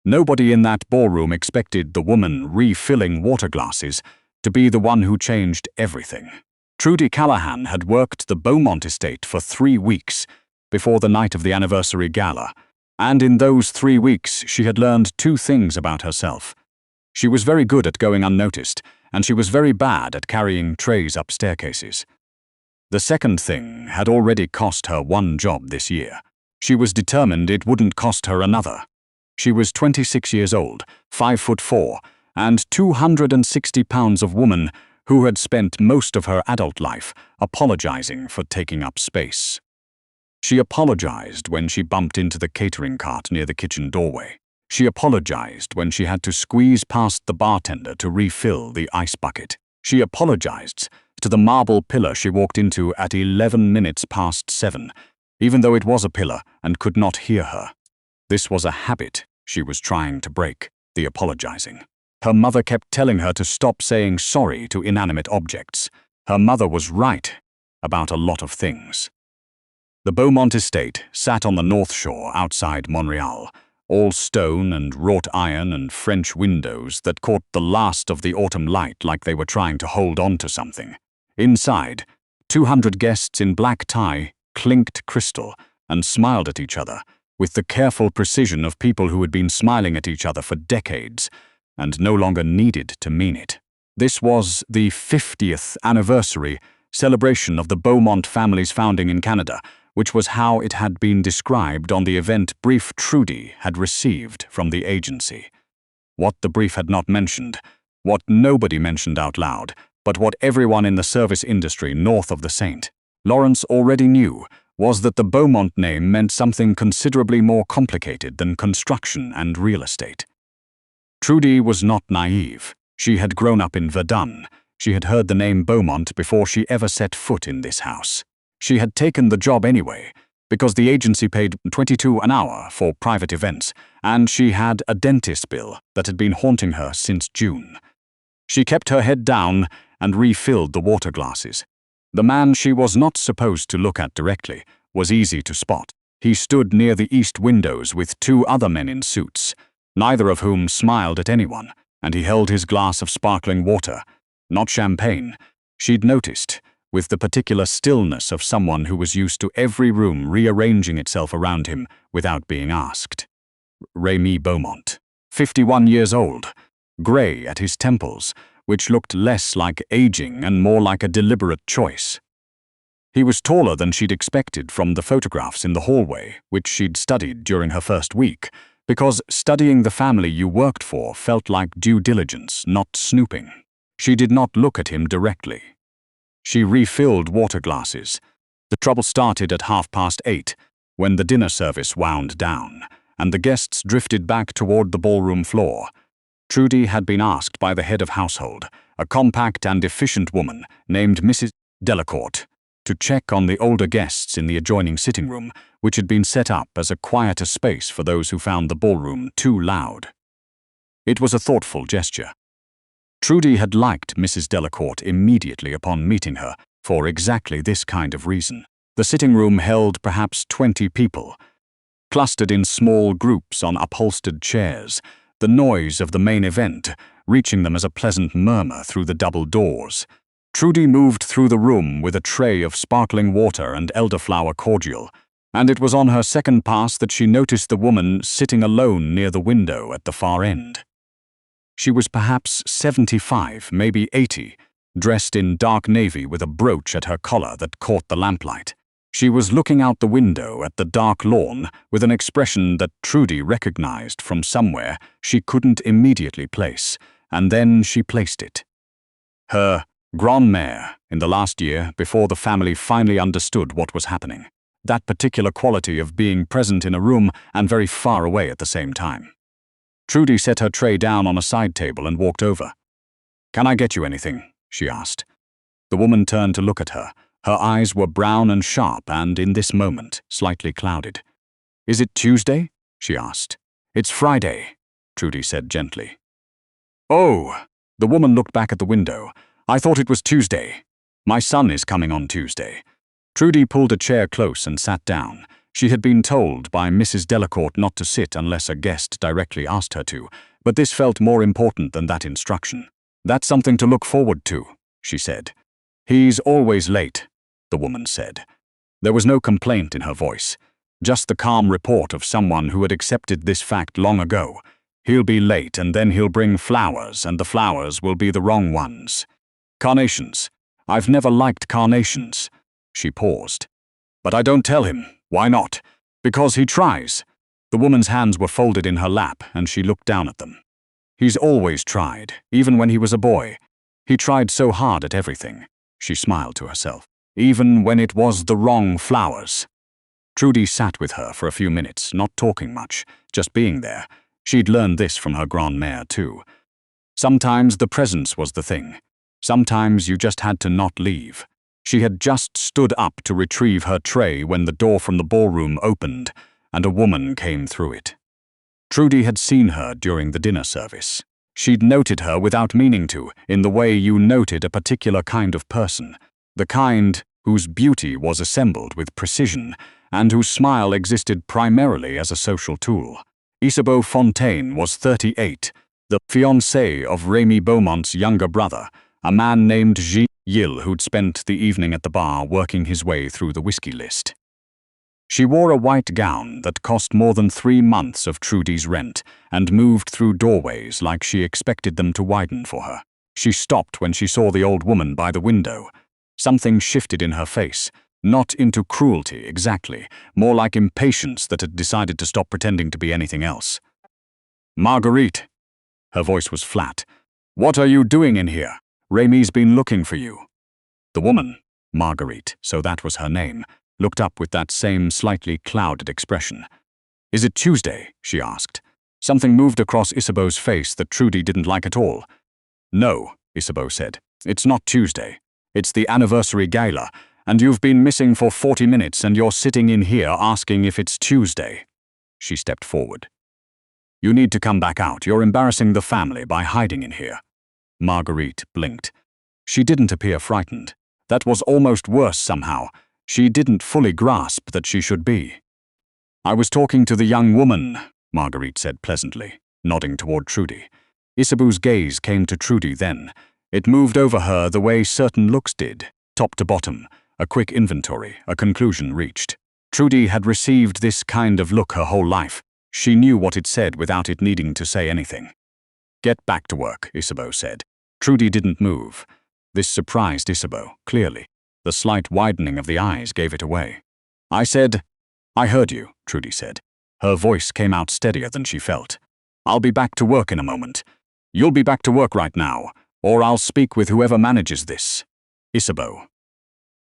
Nobody in that ballroom expected the woman refilling water glasses to be the one who changed everything. Trudy Callahan had worked the Beaumont estate for 3 weeks before the night of the anniversary gala, and in those 3 weeks she had learned 2 things about herself. She was very good at going unnoticed, and she was very bad at carrying trays up staircases. The second thing had already cost her 1 job this year. She was determined it wouldn't cost her another. She was 26 years old, 5'4", and 260 pounds of woman who had spent most of her adult life apologizing for taking up space. She apologized when she bumped into the catering cart near the kitchen doorway. She apologized when she had to squeeze past the bartender to refill the ice bucket. She apologized to the marble pillar she walked into at 11 minutes past 7, even though it was a pillar and could not hear her. This was a habit she was trying to break, the apologizing. Her mother kept telling her to stop saying sorry to inanimate objects. Her mother was right about a lot of things. The Beaumont estate sat on the North Shore outside Montréal, all stone and wrought iron and French windows that caught the last of the autumn light like they were trying to hold on to something. Inside, 200 guests in black tie clinked crystal and smiled at each other with the careful precision of people who had been smiling at each other for decades and no longer needed to mean it. This was the 50th anniversary celebration of the Beaumont family's founding in Canada, which was how it had been described on the event brief Trudy had received from the agency. What the brief had not mentioned, what nobody mentioned out loud, but what everyone in the service industry north of the St. Lawrence already knew, was that the Beaumont name meant something considerably more complicated than construction and real estate. Trudy was not naive. She had grown up in Verdun. She had heard the name Beaumont before she ever set foot in this house. She had taken the job anyway, because the agency paid $22 an hour for private events, and she had a dentist bill that had been haunting her since June. She kept her head down and refilled the water glasses. The man she was not supposed to look at directly was easy to spot. He stood near the east windows with 2 other men in suits, neither of whom smiled at anyone, and he held his glass of sparkling water, not champagne, she'd noticed, with the particular stillness of someone who was used to every room rearranging itself around him without being asked. Rémy Beaumont, 51 years old, grey at his temples, which looked less like aging and more like a deliberate choice. He was taller than she'd expected from the photographs in the hallway, which she'd studied during her first week, because studying the family you worked for felt like due diligence, not snooping. She did not look at him directly. She refilled water glasses. The trouble started at 8:30, when the dinner service wound down, and the guests drifted back toward the ballroom floor. Trudy had been asked by the head of household, a compact and efficient woman named Mrs. Delacourt, to check on the older guests in the adjoining sitting room, which had been set up as a quieter space for those who found the ballroom too loud. It was a thoughtful gesture. Trudy had liked Mrs. Delacourt immediately upon meeting her, for exactly this kind of reason. The sitting room held perhaps 20 people, clustered in small groups on upholstered chairs, the noise of the main event reaching them as a pleasant murmur through the double doors. Trudy moved through the room with a tray of sparkling water and elderflower cordial, and it was on her second pass that she noticed the woman sitting alone near the window at the far end. She was perhaps 75, maybe 80, dressed in dark navy with a brooch at her collar that caught the lamplight. She was looking out the window at the dark lawn with an expression that Trudy recognized from somewhere she couldn't immediately place, and then she placed it. Her grand-mère in the last year before the family finally understood what was happening. That particular quality of being present in a room and very far away at the same time. Trudy set her tray down on a side table and walked over. "Can I get you anything?" she asked. The woman turned to look at her. Her eyes were brown and sharp and, in this moment, slightly clouded. "Is it Tuesday?" she asked. "It's Friday," Trudy said gently. "Oh," the woman looked back at the window. "I thought it was Tuesday. My son is coming on Tuesday." Trudy pulled a chair close and sat down. She had been told by Mrs. Delacourt not to sit unless a guest directly asked her to, but this felt more important than that instruction. "That's something to look forward to," she said. "He's always late," the woman said. There was no complaint in her voice, just the calm report of someone who had accepted this fact long ago. "He'll be late, and then he'll bring flowers, and the flowers will be the wrong ones. Carnations. I've never liked carnations." She paused. "But I don't tell him. Why not? Because he tries." The woman's hands were folded in her lap, and she looked down at them. "He's always tried, even when he was a boy. He tried so hard at everything," she smiled to herself, "even when it was the wrong flowers." Trudy sat with her for a few minutes, not talking much, just being there. She'd learned this from her grandmère too. Sometimes the presence was the thing. Sometimes you just had to not leave. She had just stood up to retrieve her tray when the door from the ballroom opened, and a woman came through it. Trudy had seen her during the dinner service. She'd noted her without meaning to, in the way you noted a particular kind of person, the kind whose beauty was assembled with precision, and whose smile existed primarily as a social tool. Isabeau Fontaine was 38, the fiancée of Rémy Beaumont's younger brother, a man named Gilles who'd spent the evening at the bar working his way through the whiskey list. She wore a white gown that cost more than 3 months of Trudy's rent and moved through doorways like she expected them to widen for her. She stopped when she saw the old woman by the window. Something shifted in her face. Not into cruelty, exactly, more like impatience that had decided to stop pretending to be anything else. "Marguerite." Her voice was flat. "What are you doing in here? Rémy's been looking for you." The woman, Marguerite, so that was her name, looked up with that same slightly clouded expression. "Is it Tuesday?" she asked. Something moved across Isabeau's face that Trudy didn't like at all. "No," Isabeau said. "It's not Tuesday. It's the anniversary gala. And you've been missing for 40 minutes and you're sitting in here asking if it's Tuesday." She stepped forward. "You need to come back out. You're embarrassing the family by hiding in here." Marguerite blinked. She didn't appear frightened. That was almost worse somehow. She didn't fully grasp that she should be. "I was talking to the young woman," Marguerite said pleasantly, nodding toward Trudy. Isabeau's gaze came to Trudy then. It moved over her the way certain looks did, top to bottom. A quick inventory, a conclusion reached. Trudy had received this kind of look her whole life. She knew what it said without it needing to say anything. "Get back to work," Isabeau said. Trudy didn't move. This surprised Isabeau, clearly. The slight widening of the eyes gave it away. "I said—" "I heard you," Trudy said. Her voice came out steadier than she felt. "I'll be back to work in a moment. You'll be back to work right now, or I'll speak with whoever manages this. Isabeau."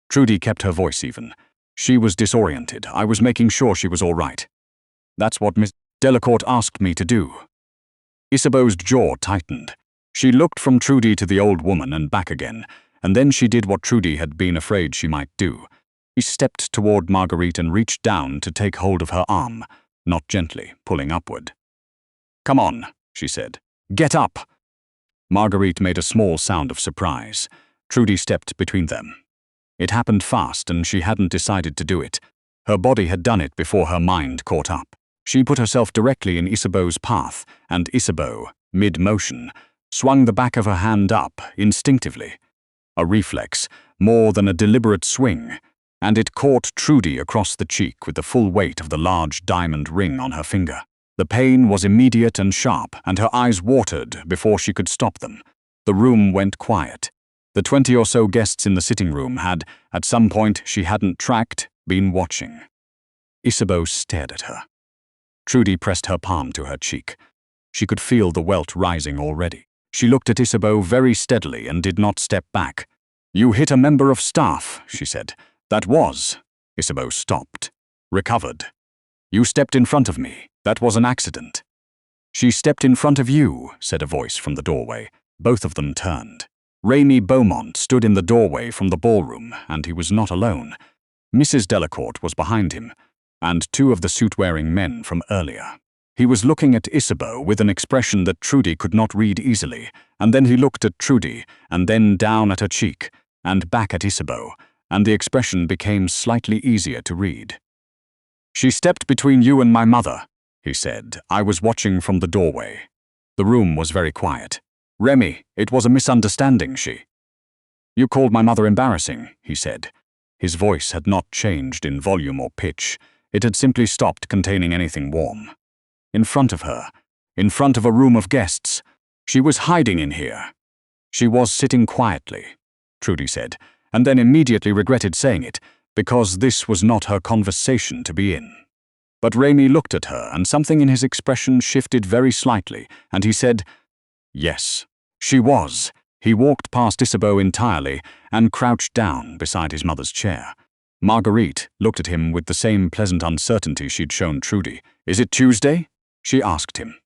Trudy kept her voice even. She was disoriented. I was making sure she was all right. "That's what Miss Delacourt asked me to do." Isabeau's jaw tightened. She looked from Trudy to the old woman and back again, and then she did what Trudy had been afraid she might do. She stepped toward Marguerite and reached down to take hold of her arm, not gently, pulling upward. "Come on," she said. "Get up." Marguerite made a small sound of surprise. Trudy stepped between them. It happened fast, and she hadn't decided to do it. Her body had done it before her mind caught up. She put herself directly in Isabeau's path, and Isabeau, mid-motion, swung the back of her hand up, instinctively. A reflex, more than a deliberate swing, and it caught Trudy across the cheek with the full weight of the large diamond ring on her finger. The pain was immediate and sharp, and her eyes watered before she could stop them. The room went quiet. The 20 or so guests in the sitting room had, at some point she hadn't tracked, been watching. Isabeau stared at her. Trudy pressed her palm to her cheek. She could feel the welt rising already. She looked at Isabeau very steadily and did not step back. "You hit a member of staff," she said. "That was." Isabeau stopped. "Recovered." "You stepped in front of me. That was an accident." "She stepped in front of you," said a voice from the doorway. Both of them turned. Rémy Beaumont stood in the doorway from the ballroom, and he was not alone. Mrs. Delacourt was behind him, and 2 of the suit-wearing men from earlier. He was looking at Isabeau with an expression that Trudy could not read easily, and then he looked at Trudy, and then down at her cheek, and back at Isabeau, and the expression became slightly easier to read. She stepped between you and my mother, he said. I was watching from the doorway. The room was very quiet. Remy, it was a misunderstanding, You called my mother embarrassing, he said. His voice had not changed in volume or pitch. It had simply stopped containing anything warm. In front of her, in front of a room of guests, she was hiding in here. She was sitting quietly, Trudy said, and then immediately regretted saying it, because this was not her conversation to be in. But Remy looked at her, and something in his expression shifted very slightly, and he said, yes, she was. He walked past Isabeau entirely and crouched down beside his mother's chair. Marguerite looked at him with the same pleasant uncertainty she'd shown Trudy. Is it Tuesday? She asked him.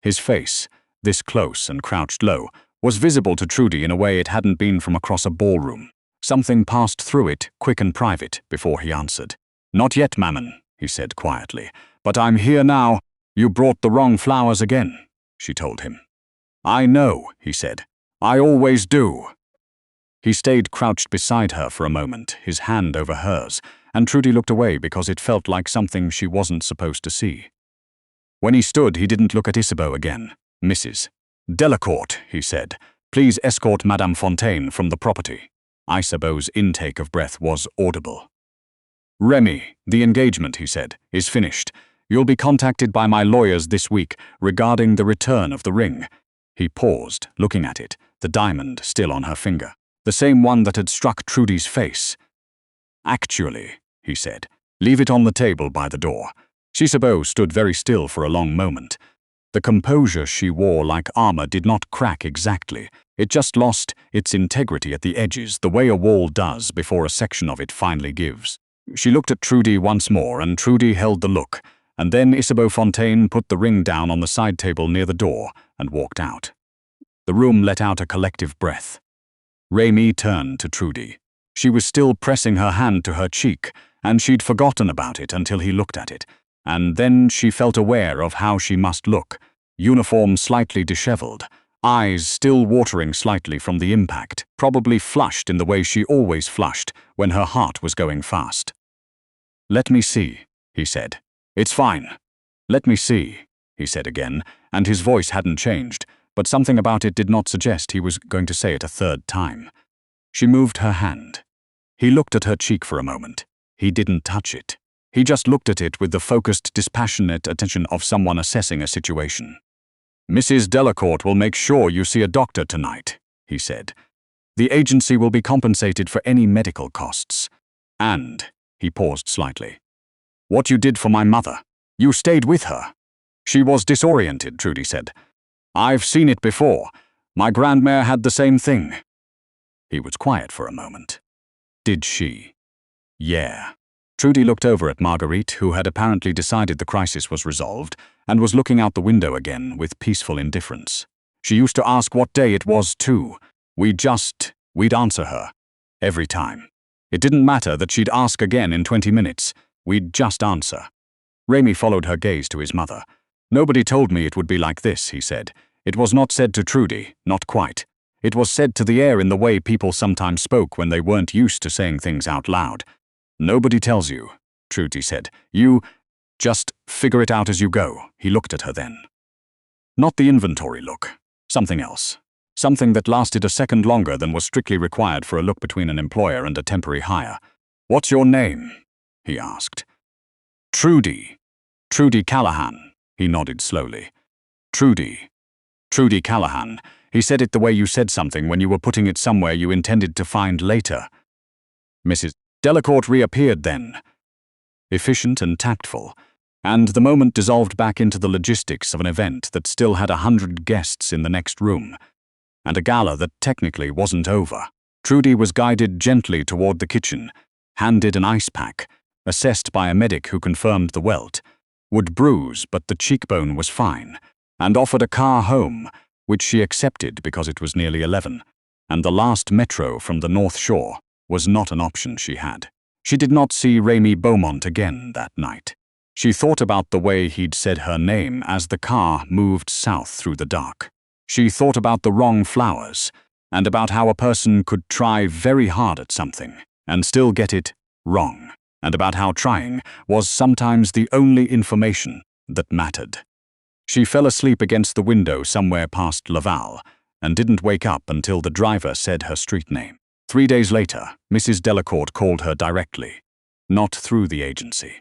His face, this close and crouched low, was visible to Trudy in a way it hadn't been from across a ballroom. Something passed through it, quick and private, before he answered. Not yet, Mammon, he said quietly. But I'm here now. You brought the wrong flowers again, she told him. I know, he said. I always do. He stayed crouched beside her for a moment, his hand over hers, and Trudy looked away because it felt like something she wasn't supposed to see. When he stood, he didn't look at Isabeau again. Mrs. Delacourt, he said, please escort Madame Fontaine from the property. Isabeau's intake of breath was audible. Remy, the engagement, he said, is finished. You'll be contacted by my lawyers this week regarding the return of the ring. He paused, looking at it, the diamond still on her finger, the same one that had struck Trudy's face. Actually, he said, leave it on the table by the door. Isabeau stood very still for a long moment. The composure she wore like armor did not crack exactly. It just lost its integrity at the edges, the way a wall does before a section of it finally gives. She looked at Trudy once more, and Trudy held the look, and then Isabeau Fontaine put the ring down on the side table near the door and walked out. The room let out a collective breath. Remy turned to Trudy. She was still pressing her hand to her cheek, and she'd forgotten about it until he looked at it. And then she felt aware of how she must look, uniform slightly disheveled, eyes still watering slightly from the impact, probably flushed in the way she always flushed when her heart was going fast. Let me see, he said. It's fine. Let me see, he said again, and his voice hadn't changed, but something about it did not suggest he was going to say it a third time. She moved her hand. He looked at her cheek for a moment. He didn't touch it. He just looked at it with the focused, dispassionate attention of someone assessing a situation. Mrs. Delacourt will make sure you see a doctor tonight, he said. The agency will be compensated for any medical costs. And, he paused slightly, what you did for my mother. You stayed with her. She was disoriented, Trudy said. I've seen it before. My grandmère had the same thing. He was quiet for a moment. Did she? Yeah. Trudy looked over at Marguerite, who had apparently decided the crisis was resolved, and was looking out the window again with peaceful indifference. She used to ask what day it was, too. We'd answer her. Every time. It didn't matter that she'd ask again in 20 minutes. We'd just answer. Remy followed her gaze to his mother. Nobody told me it would be like this, he said. It was not said to Trudy, not quite. It was said to the air in the way people sometimes spoke when they weren't used to saying things out loud. Nobody tells you, Trudy said. You just figure it out as you go. He looked at her then. Not the inventory look. Something else. Something that lasted a second longer than was strictly required for a look between an employer and a temporary hire. What's your name? He asked. Trudy. Trudy Callahan. He nodded slowly. Trudy. Trudy Callahan. He said it the way you said something when you were putting it somewhere you intended to find later. Mrs. Delacourt reappeared then, efficient and tactful, and the moment dissolved back into the logistics of an event that still had 100 guests in the next room, and a gala that technically wasn't over. Trudy was guided gently toward the kitchen, handed an ice pack, assessed by a medic who confirmed the welt, would bruise but the cheekbone was fine, and offered a car home, which she accepted because it was nearly 11, and the last metro from the North Shore was not an option she had. She did not see Remy Beaumont again that night. She thought about the way he'd said her name as the car moved south through the dark. She thought about the wrong flowers, and about how a person could try very hard at something and still get it wrong. and about how trying was sometimes the only information that mattered. She fell asleep against the window somewhere past Laval and didn't wake up until the driver said her street name. 3 days later, Mrs. Delacourt called her directly, not through the agency.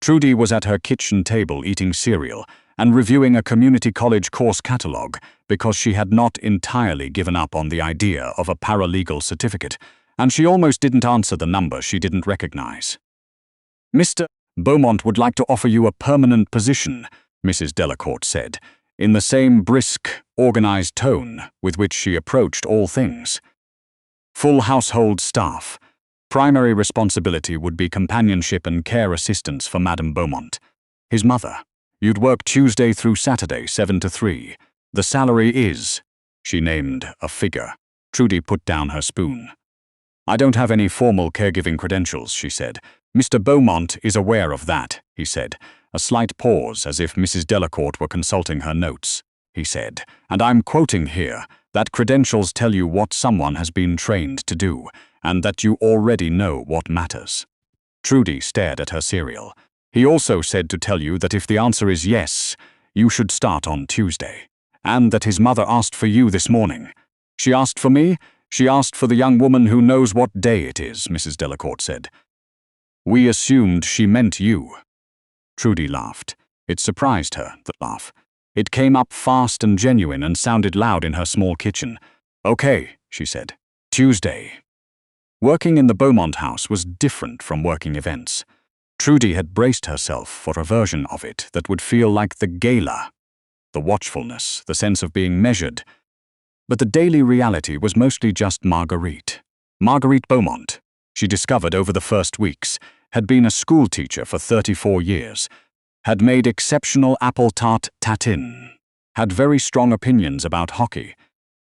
Trudy was at her kitchen table eating cereal and reviewing a community college course catalogue because she had not entirely given up on the idea of a paralegal certificate, and she almost didn't answer the number she didn't recognize. "Mr. Beaumont would like to offer you a permanent position," Mrs. Delacourt said, in the same brisk, organized tone with which she approached all things. Full household staff. Primary responsibility would be companionship and care assistance for Madame Beaumont. His mother. You'd work Tuesday through Saturday, 7 to 3. The salary is... She named a figure. Trudy put down her spoon. "I don't have any formal caregiving credentials," she said. "Mr. Beaumont is aware of that," he said. A slight pause, as if Mrs. Delacourt were consulting her notes. He said, and I'm quoting here, that credentials tell you what someone has been trained to do, and that you already know what matters. Trudy stared at her cereal. He also said to tell you that if the answer is yes, you should start on Tuesday, and that his mother asked for you this morning. She asked for me? She asked for the young woman who knows what day it is, Mrs. Delacourt said. We assumed she meant you. Trudy laughed. It surprised her, that laugh. It came up fast and genuine and sounded loud in her small kitchen. "Okay," she said. "Tuesday." Working in the Beaumont house was different from working events. Trudy had braced herself for a version of it that would feel like the gala, the watchfulness, the sense of being measured. But the daily reality was mostly just Marguerite. Marguerite Beaumont, she discovered over the first weeks, had been a schoolteacher for 34 years, had made exceptional apple tart tatin, had very strong opinions about hockey.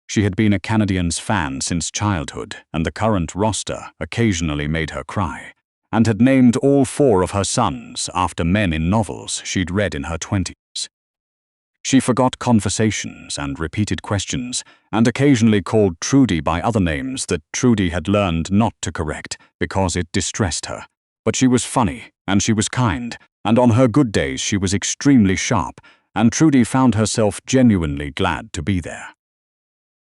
She had been a Canadiens fan since childhood, and the current roster occasionally made her cry, and had named all 4 of her sons after men in novels she'd read in her 20s. She forgot conversations and repeated questions, and occasionally called Trudy by other names that Trudy had learned not to correct because it distressed her. But she was funny, and she was kind, and on her good days she was extremely sharp, and Trudy found herself genuinely glad to be there.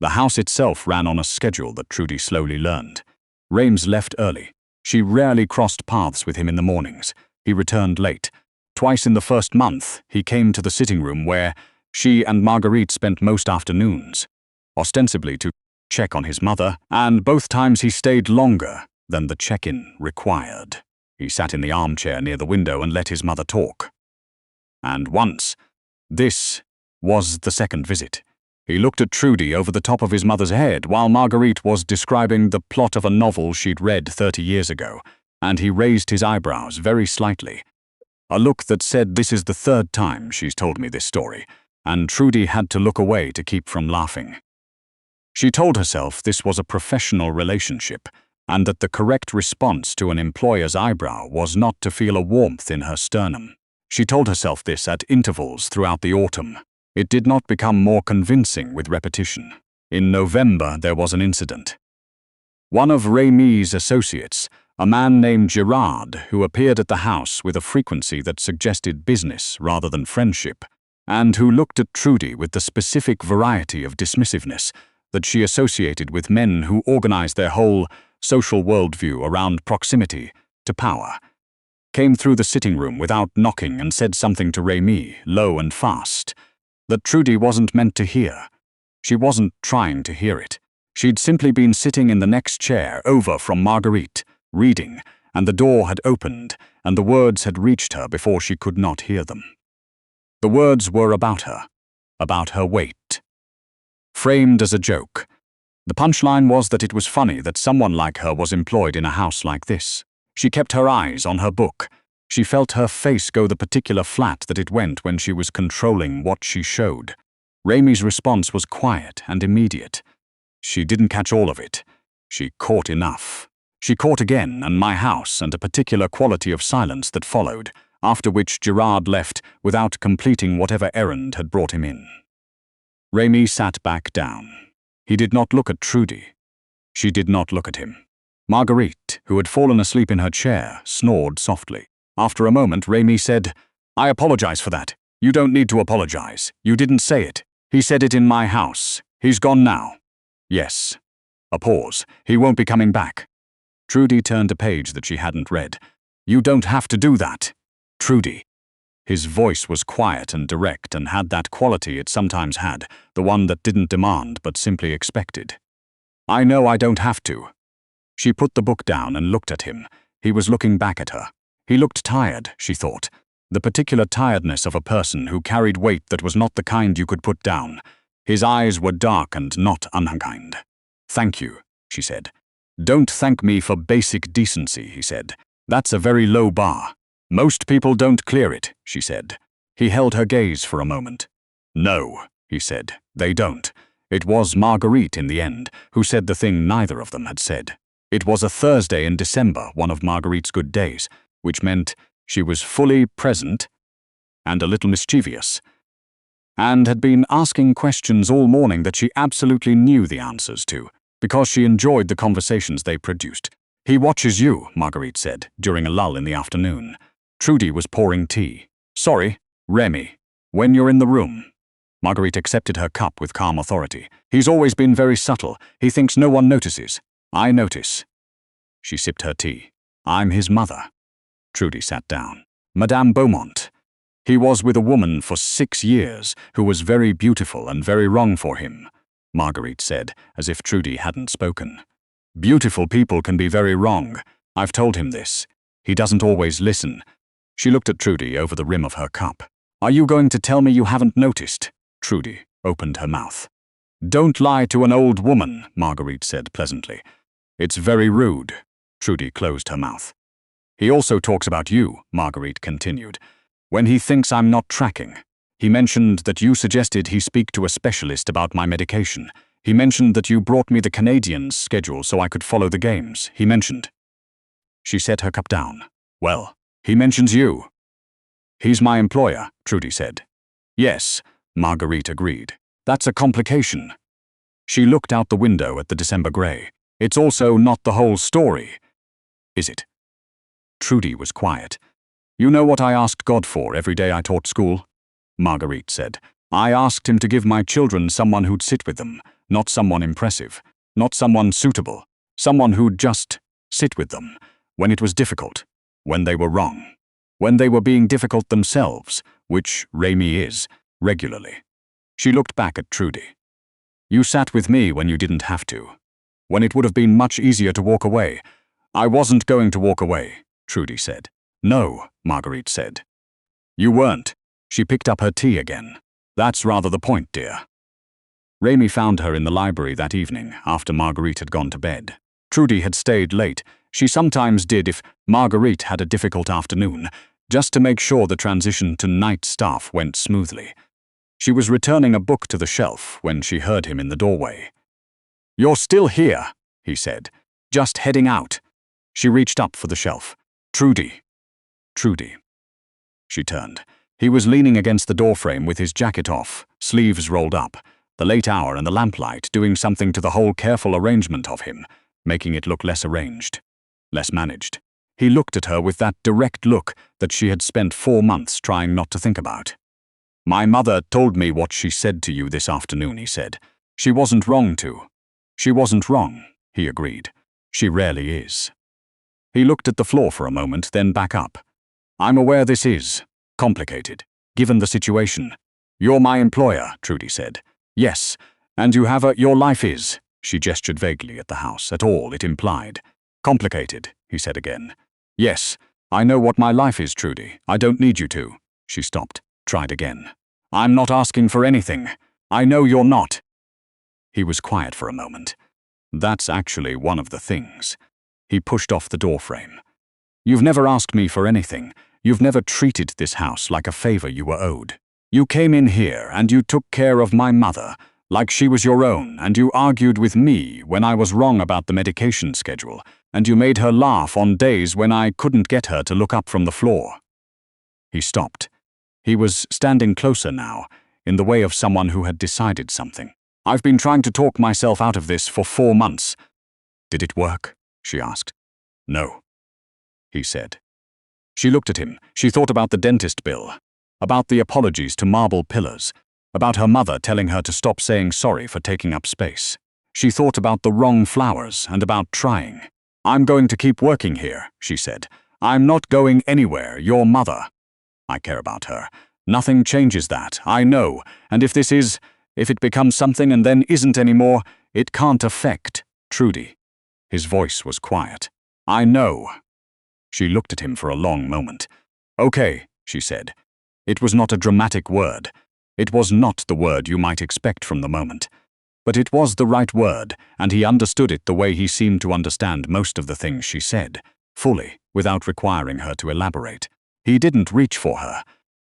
The house itself ran on a schedule that Trudy slowly learned. Rames left early. She rarely crossed paths with him in the mornings. He returned late. Twice in the first month, he came to the sitting room where she and Marguerite spent most afternoons, ostensibly to check on his mother, and both times he stayed longer than the check-in required. He sat in the armchair near the window and let his mother talk. And once, this was the second visit, he looked at Trudy over the top of his mother's head while Marguerite was describing the plot of a novel she'd read 30 years ago, and he raised his eyebrows very slightly. A look that said, "This is the 3rd time she's told me this story," and Trudy had to look away to keep from laughing. She told herself this was a professional relationship, and that the correct response to an employer's eyebrow was not to feel a warmth in her sternum. She told herself this at intervals throughout the autumn. It did not become more convincing with repetition. In November, there was an incident. One of Rémi's associates, a man named Gerard, who appeared at the house with a frequency that suggested business rather than friendship, and who looked at Trudy with the specific variety of dismissiveness that she associated with men who organized their whole social worldview around proximity to power, came through the sitting room without knocking and said something to Rémi, low and fast, that Trudy wasn't meant to hear. She wasn't trying to hear it. She'd simply been sitting in the next chair over from Marguerite, reading, and the door had opened, and the words had reached her before she could not hear them. The words were about her weight. Framed as a joke. The punchline was that it was funny that someone like her was employed in a house like this. She kept her eyes on her book. She felt her face go the particular flat that it went when she was controlling what she showed. Rémi's response was quiet and immediate. She didn't catch all of it. She caught enough. She caught again, and my house, and a particular quality of silence that followed, after which Gerard left without completing whatever errand had brought him in. Rémi sat back down. He did not look at Trudy. She did not look at him. Marguerite, who had fallen asleep in her chair, snored softly. After a moment, Remy said, "I apologize for that. You don't need to apologize. You didn't say it. He said it in my house. He's gone now." "Yes." A pause. "He won't be coming back." Trudy turned a page that she hadn't read. "You don't have to do that." "Trudy." His voice was quiet and direct and had that quality it sometimes had, the one that didn't demand but simply expected. "I know I don't have to." She put the book down and looked at him. He was looking back at her. He looked tired, she thought. The particular tiredness of a person who carried weight that was not the kind you could put down. His eyes were dark and not unkind. "Thank you," she said. "Don't thank me for basic decency," he said. "That's a very low bar. Most people don't clear it," she said. He held her gaze for a moment. "No," he said, "they don't." It was Marguerite in the end who said the thing neither of them had said. It was a Thursday in December, one of Marguerite's good days, which meant she was fully present and a little mischievous, and had been asking questions all morning that she absolutely knew the answers to, because she enjoyed the conversations they produced. "He watches you," Marguerite said, during a lull in the afternoon. Trudy was pouring tea. "Sorry, Remy. When you're in the room." Marguerite accepted her cup with calm authority. "He's always been very subtle. He thinks no one notices." "I notice." She sipped her tea. "I'm his mother." Trudy sat down. "Madame Beaumont. He was with a woman for 6 years who was very beautiful and very wrong for him," Marguerite said, as if Trudy hadn't spoken. "Beautiful people can be very wrong. I've told him this. He doesn't always listen." She looked at Trudy over the rim of her cup. "Are you going to tell me you haven't noticed?" Trudy opened her mouth. "Don't lie to an old woman," Marguerite said pleasantly. "It's very rude." Trudy closed her mouth. "He also talks about you," Marguerite continued, "when he thinks I'm not tracking. He mentioned that you suggested he speak to a specialist about my medication. He mentioned that you brought me the Canadians' schedule so I could follow the games. He mentioned." She set her cup down. "Well, he mentions you." "He's my employer," Trudy said. "Yes," Marguerite agreed. "That's a complication." She looked out the window at the December grey. "It's also not the whole story." "Is it?" Trudy was quiet. "You know what I asked God for every day I taught school?" Marguerite said. "I asked him to give my children someone who'd sit with them, not someone impressive, not someone suitable, someone who'd just sit with them when it was difficult, when they were wrong, when they were being difficult themselves, which Remy is, regularly." She looked back at Trudy. "You sat with me when you didn't have to, when it would have been much easier to walk away." "I wasn't going to walk away," Trudy said. "No," Marguerite said. "You weren't." She picked up her tea again. "That's rather the point, dear." Remy found her in the library that evening after Marguerite had gone to bed. Trudy had stayed late. She sometimes did if Marguerite had a difficult afternoon, just to make sure the transition to night staff went smoothly. She was returning a book to the shelf when she heard him in the doorway. "You're still here," he said. "Just heading out." She reached up for the shelf. "Trudy." "Trudy." She turned. He was leaning against the doorframe with his jacket off, sleeves rolled up, the late hour and the lamplight doing something to the whole careful arrangement of him, making it look less arranged, less managed. He looked at her with that direct look that she had spent 4 months trying not to think about. "My mother told me what she said to you this afternoon," he said. "She wasn't wrong to." "She wasn't wrong," he agreed. "She rarely is." He looked at the floor for a moment, then back up. "I'm aware this is complicated, given the situation." "You're my employer," Trudy said. "Yes, and you have your life is." She gestured vaguely at the house, at all it implied. "Complicated," he said again. "Yes, I know what my life is, Trudy. I don't need you to." She stopped, tried again. "I'm not asking for anything. I know you're not." He was quiet for a moment. "That's actually one of the things." He pushed off the doorframe. "You've never asked me for anything. You've never treated this house like a favor you were owed. You came in here and you took care of my mother, like she was your own, and you argued with me when I was wrong about the medication schedule, and you made her laugh on days when I couldn't get her to look up from the floor." He stopped. He was standing closer now, in the way of someone who had decided something. "I've been trying to talk myself out of this for 4 months. "Did it work?" she asked. No, he said. She looked at him. She thought about the dentist bill, about the apologies to marble pillars, about her mother telling her to stop saying sorry for taking up space. She thought about the wrong flowers and about trying. I'm going to keep working here, she said. I'm not going anywhere, your mother. I care about her. Nothing changes that, I know, and if it becomes something and then isn't anymore, it can't affect Trudy. His voice was quiet. I know. She looked at him for a long moment. Okay, she said. It was not a dramatic word. It was not the word you might expect from the moment. But it was the right word, and he understood it the way he seemed to understand most of the things she said, fully, without requiring her to elaborate. He didn't reach for her.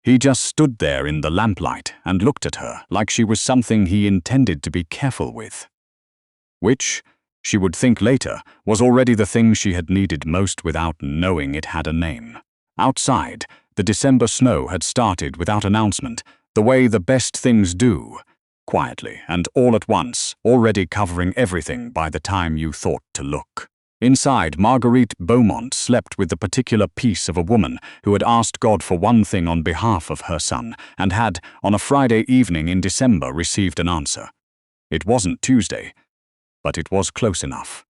He just stood there in the lamplight and looked at her like she was something he intended to be careful with. Which, she would think later, was already the thing she had needed most without knowing it had a name. Outside, the December snow had started without announcement, the way the best things do, quietly and all at once, already covering everything by the time you thought to look. Inside, Marguerite Beaumont slept with the particular peace of a woman who had asked God for one thing on behalf of her son, and had, on a Friday evening in December, received an answer. It wasn't Tuesday, but it was close enough.